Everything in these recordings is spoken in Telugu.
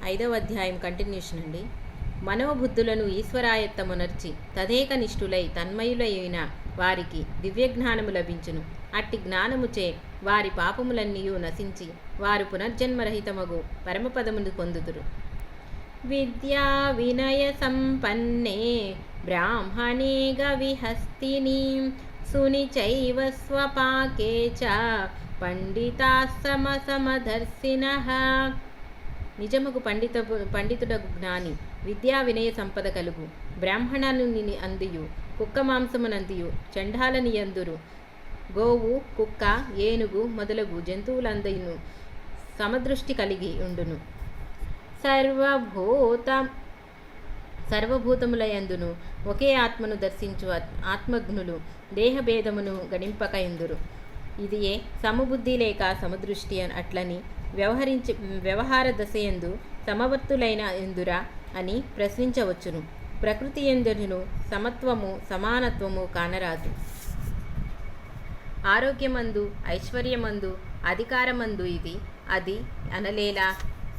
5వ అధ్యాయం కంటిన్యూషన్ అండి. మనోబుద్ధులను ఈశ్వరాయత్తమునర్చి తదేక నిష్ఠులై తన్మయులైన వారికి దివ్యజ్ఞానము లభించును. అట్టి జ్ఞానముచే వారి పాపములన్నీయూ నశించి వారు పునర్జన్మరహితమగు పరమపదమును పొందుదురు. విద్యా వినయ సంపన్నే బ్రాహ్మణే గవిహస్తిని సునిచైవ స్వపాకే చ పండితాః సమసమదర్శినః. నిజముకు పండితుడగు జ్ఞాని విద్యా వినయ సంపద కలుగు బ్రాహ్మణుని అందియు కుక్క మాంసమునందియు చండాలని యందురు. గోవు, కుక్క, ఏనుగు మొదలగు జంతువులందయును సమదృష్టి కలిగి ఉండును. సర్వభూతములయందును ఒకే ఆత్మను దర్శించు ఆత్మజ్ఞులు దేహభేదమును గణింపక ఎందురు. ఇదియే సమబుద్ధి లేక సమదృష్టి అట్లని వ్యవహార దశయందు సమవర్తులైన ఎందురా అని ప్రశ్నించవచ్చును. ప్రకృతి ఎందును సమత్వము సమానత్వము కానరాదు. ఆరోగ్యమందు, ఐశ్వర్యమందు, అధికారమందు ఇది అది అనలేలా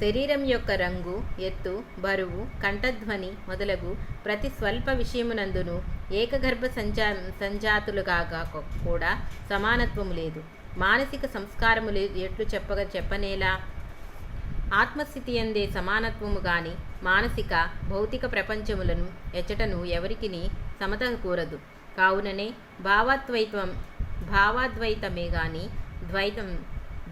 శరీరం యొక్క రంగు, ఎత్తు, బరువు, కంఠధ్వని మొదలగు ప్రతి స్వల్ప విషయమునందును ఏకగర్భ సంజాతులుగా కూడా సమానత్వము లేదు. మానసిక సంస్కారములు ఎట్లు చెప్పనేలా. ఆత్మస్థితి అందే సమానత్వము గాని మానసిక భౌతిక ప్రపంచములను ఎచ్చటను ఎవరికిని సమత కూరదు. కావుననే భావాద్వైతమే గాని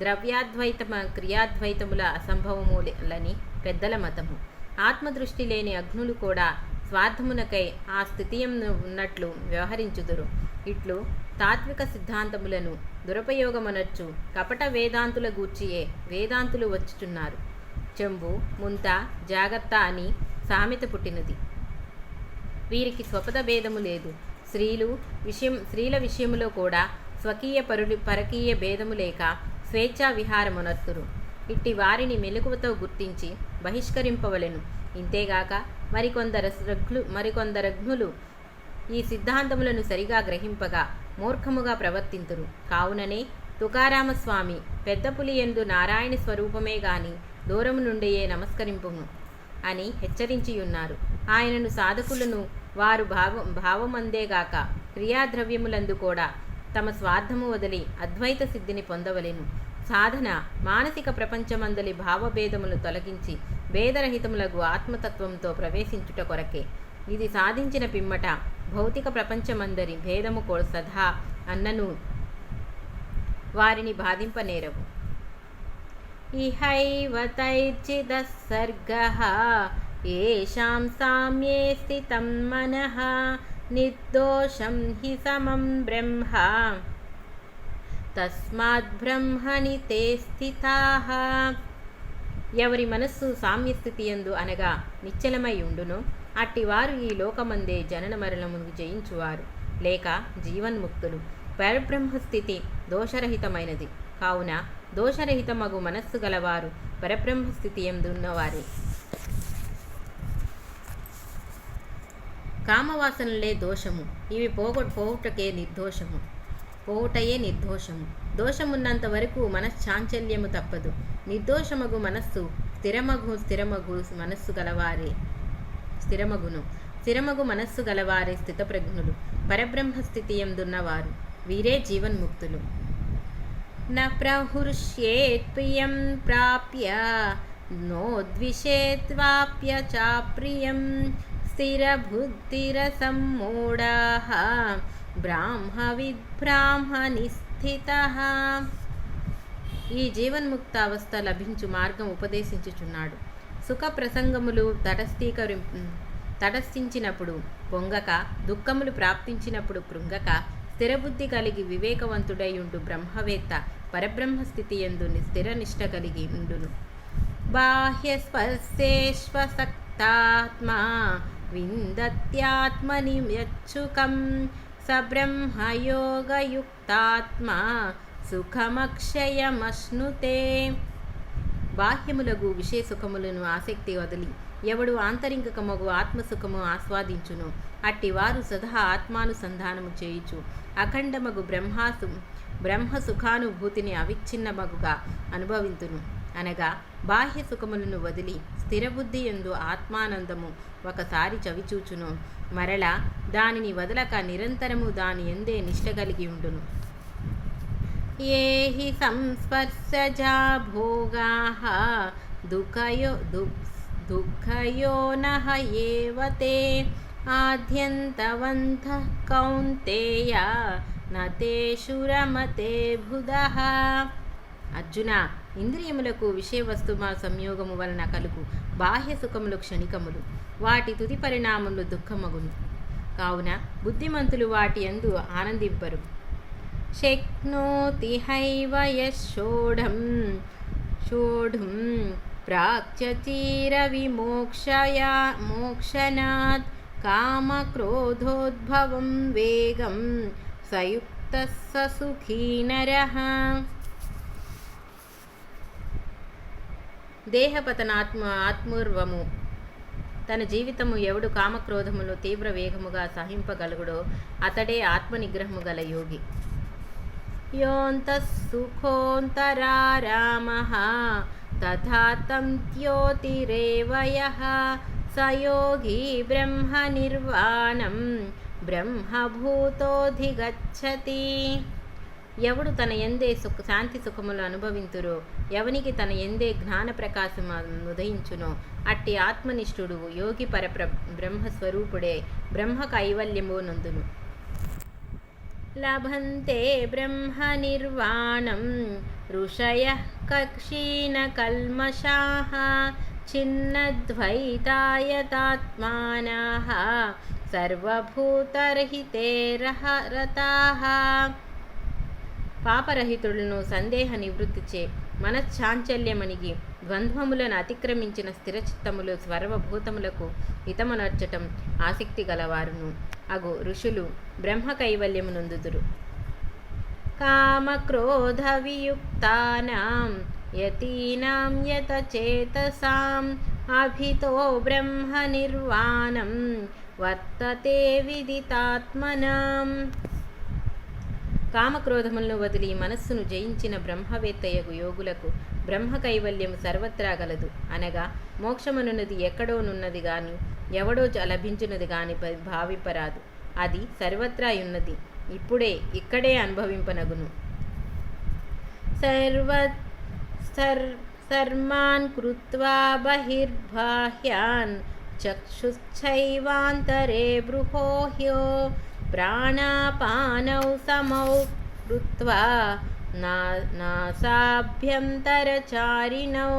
ద్రవ్యాద్వైతమ క్రియాద్వైతముల అసంభవములని పెద్దల మతము. ఆత్మదృష్టి లేని అగ్నులు కూడా స్వార్థమునకై ఆ స్థితియంను ఉన్నట్లు వ్యవహరించుదురు. ఇట్లు తాత్విక సిద్ధాంతములను దురుపయోగమనర్చు కపట వేదాంతుల గూర్చియే వేదాంతులు వచ్చుచున్నారు. చెంబు, ముంత, జాగ్రత్త అని సామెత పుట్టినది. వీరికి స్వపద భేదము లేదు. స్త్రీల విషయములో కూడా స్వకీయ పరకీయ భేదము లేక స్వేచ్ఛా విహారమునర్తురు. ఇట్టి వారిని మెలకువతో గుర్తించి బహిష్కరింపవలెను. ఇంతేగాక మరికొందరగ్నులు ఈ సిద్ధాంతములను సరిగా గ్రహింపగా మూర్ఖముగా ప్రవర్తింతురు. కావుననే తుకారామస్వామి పెద్ద పులి యందు నారాయణ స్వరూపమే గాని దూరము నుండియే నమస్కరింపును అని హెచ్చరించియున్నారు. ఆయనను సాధకులను వారు భావమందేగాక క్రియాద్రవ్యములందు కూడా తమ స్వార్థము వదిలి అద్వైత సిద్ధిని పొందవలెను. సాధన మానసిక ప్రపంచమందలి భావభేదములు తొలగించి భేదరహితములగు ఆత్మతత్వంతో ప్రవేశించుట కొరకే. ఇది సాధించిన పిమ్మట భౌతిక ప్రపంచమందరి భేదము సదా అన్నను వారిని బాధింపనేరవు. ఇహైవ తైర్చిదః సర్గః ఏషాం సామ్యే స్థితం మనః నిర్దోషం హి సమం బ్రహ్మ తస్మాత్ బ్రహ్మణి తే స్థితాః. ఎవరి మనస్సు సామ్యస్థితి యందు అనగా నిశ్చలమై ఉండునో అట్టివారు ఈ లోకమందే జనన మరణమును జయించువారు లేక జీవన్ముక్తులు. పరబ్రహ్మస్థితి దోషరహితమైనది. కావున దోషరహితమగు మనస్సు గలవారు పరబ్రహ్మస్థితి యందున్నవారే. కామవాసనలే దోషము. ఇవి పోవుటయే నిర్దోషము. దోషమున్నంత వరకు మనశ్చాంచల్యము తప్పదు. నిర్దోషమగు మనస్సు స్థిరమగు మనస్సు గలవారే స్థితప్రజ్ఞులు, పరబ్రహ్మస్థితి యందున్నవారు. వీరే జీవన్ముక్తులు. న ప్రహృష్యేత్ ప్రియం ప్రాప్య నోద్విషేత్వాప్య చాప్రియం స్థిరబుద్ధిరసమ్మూఢాః బ్రాహ్మణి స్థితః. ఈ జీవన్ముక్తావస్థ లభించు మార్గం ఉపదేశించుచున్నాడు. సుఖ ప్రసంగములు తటస్థించినప్పుడు పొంగక, దుఃఖములు ప్రాప్తించినప్పుడు కృంగక, స్థిరబుద్ధి కలిగి వివేకవంతుడైయుండు బ్రహ్మవేత్త పరబ్రహ్మస్థితి యందు స్థిరనిష్ట కలిగి ఉండును. బాహ్యస్పర్శేష్వసక్తాత్మా విందత్యాత్మని యచ్చుకం స బ్రహ్మయోగయుక్తాత్మా సుఖమక్షయమశ్నుతే. బాహ్యములగు విషయ సుఖములను ఆసక్తి వదిలి ఎవడు ఆంతరింకమగు ఆత్మసుఖము ఆస్వాదించును అట్టివారు సదా ఆత్మానుసంధానము చేయుచు అఖండమగు బ్రహ్మసుఖానుభూతిని అవిచ్ఛిన్నమగుగా అనుభవింతును. అనగా బాహ్య సుఖములను వదిలి స్థిరబుద్ధి యందు ఆత్మానందము ఒకసారి చవిచూచును మరలా దానిని వదలక నిరంతరము దాని ఎందే నిష్ట కలిగి ఉండును. ఏ హి సంస్పర్శజా భోగాః దుఃఖయోనః ఏవ తే ఆద్యంతవంతః కౌంతేయ న తేషు రమతే బుధః. అర్జున, ఇంద్రియములకు విషయవస్తు సంయోగము వలన కలుగు బాహ్య సుఖములు క్షణికములు, వాటి తుది పరిణామములు దుఃఖమగును. కావున బుద్ధిమంతులు వాటి యందు ఆనందింపరు. శక్నోతి హైవ యశోఢం ప్రాక్చీర విమోక్షనాత్ కామక్రోధోద్భవం వేగం సయుక్త సుఖీ నరః. ఆత్మూర్వము తన జీవితము ఎవడు కామక్రోధములు తీవ్ర వేగముగా సహింపగలుగుడో అతడే ఆత్మనిగ్రహము గల యోగి. యోంతః సుఖోంతరారామః తథా తంత్యోతిరేవ యః స యోగి బ్రహ్మ నిర్వాణం బ్రహ్మభూతోధిగచ్చతి. ఎవడు తన ఎందే శాంతి సుఖములు అనుభవింతురో, ఎవనికి తన ఎందే జ్ఞాన ప్రకాశం ఉదయించునో అట్టి ఆత్మనిష్ఠుడు యోగి బ్రహ్మస్వరూపుడే బ్రహ్మ కైవల్యము నందును. లభంతే బ్రహ్మ నిర్వాణం ఋషయః కక్షీణ కల్మషాః ఛిన్నద్వైతాయతాత్మానః సర్వభూతరహితే రతాః. పాపరహితులను సందేహ నివృత్తిచే మనశ్చాంచల్యమనిగి ద్వంద్వములను అతిక్రమించిన స్థిరచిత్తములు సర్వభూతములకు హితమునర్చటం ఆసక్తి గలవారును అగు ఋషులు బ్రహ్మ కైవల్యము నొందుదురు. కామక్రోధ వియుక్తానాం యతీనాం యతచేతసాం అభితో బ్రహ్మ నిర్వాణం వర్తతే విదితాత్మనాం. కామక్రోధములను వదిలి మనస్సును జయించిన బ్రహ్మవేత్తయగు యోగులకు బ్రహ్మ కైవల్యము సర్వత్రా గలదు. అనగా మోక్షమనున్నది ఎక్కడోనున్నది గాని ఎవడో లభించున్నది గాని భావింపరాదు. అది సర్వత్రా ఉన్నది, ఇక్కడే అనుభవింపనగును. సర్వాన్ కృత్వా బహిర్బాహ్యాన్ చక్షుశ్చైవాంతరే బృహోహ్యో ప్రాణాపానౌ సమౌ కృత్వా నాసాభ్యంతరచారిణౌ.